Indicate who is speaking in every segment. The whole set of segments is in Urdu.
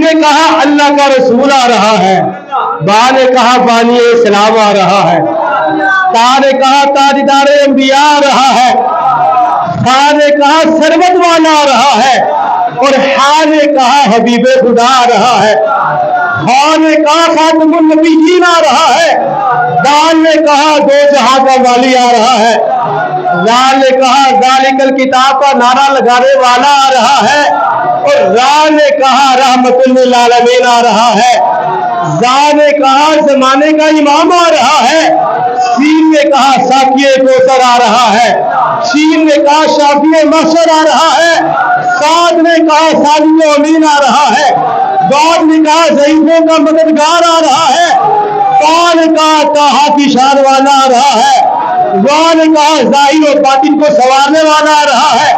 Speaker 1: نے کہا اللہ کا رسول آ رہا ہے، با نے کہا بانی اسلام آ رہا ہے، تا نے کہا تاجدار انبیاء آ رہا ہے، خا نے کہا سربت والا آ رہا ہے، اور ہا نے کہا حبیب خدا آ رہا ہے، خا نے کہا خاتم النبیین آ رہا ہے، دال نے کہا دو جہاں کا والی آ رہا ہے، زال نے کہا ذالک الکتاب کا نعرہ لگانے والا آ رہا ہے، اور را نے کہا رحمت للعالمین آ رہا ہے، زا نے کہا زمانے کا امام آ رہا ہے، سین نے کہا ساقی کوثر آ رہا ہے، شین نے کہا شافی محشر آ رہا ہے، سعد نے کہا سالم امین آ رہا ہے، بعد نے کہا ضعیفوں کا مددگار آ رہا ہے، تا نے کہا طٰہٰ کی شان والا آ رہا ہے، وا نے کہا ظاہر و باطن کو سنوارنے والا آ رہا ہے،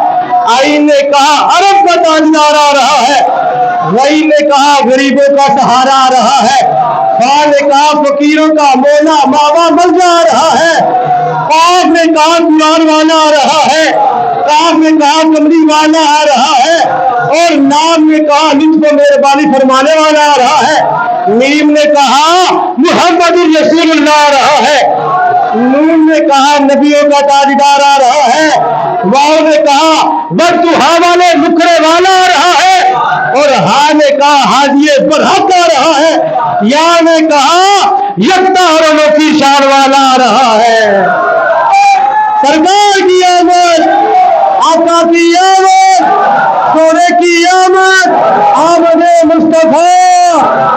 Speaker 1: عین نے کہا عرب کا تاجدار آ رہا ہے، غین نے کہا غریبوں کا سہارا آ رہا ہے، فا نے کہا فقیروں کا مولا ماوا ملجا آ رہا ہے، قاف نے کہا قرآن والا آ رہا ہے، کاف نے کہا کملی والا آ رہا ہے، اور نام نے کہا لطف و مہربانی فرمانے والا آ رہا ہے، میم نے کہا محمد رسول اللہ آ رہا ہے، نون نے کہا نبیوں کا تاجدار آ رہا ہے، واؤ نے کہا والضحیٰ والے نکھرے والا آ رہا ہے، اور ہا نے کہا ہادی برحق آ رہا ہے، یا نے کہا یکتا اور انوکھی شان والا آ رہا ہے۔ سرکار کی آمد، آقا کی آمد، سونے کی آمد، آمد مصطفیٰ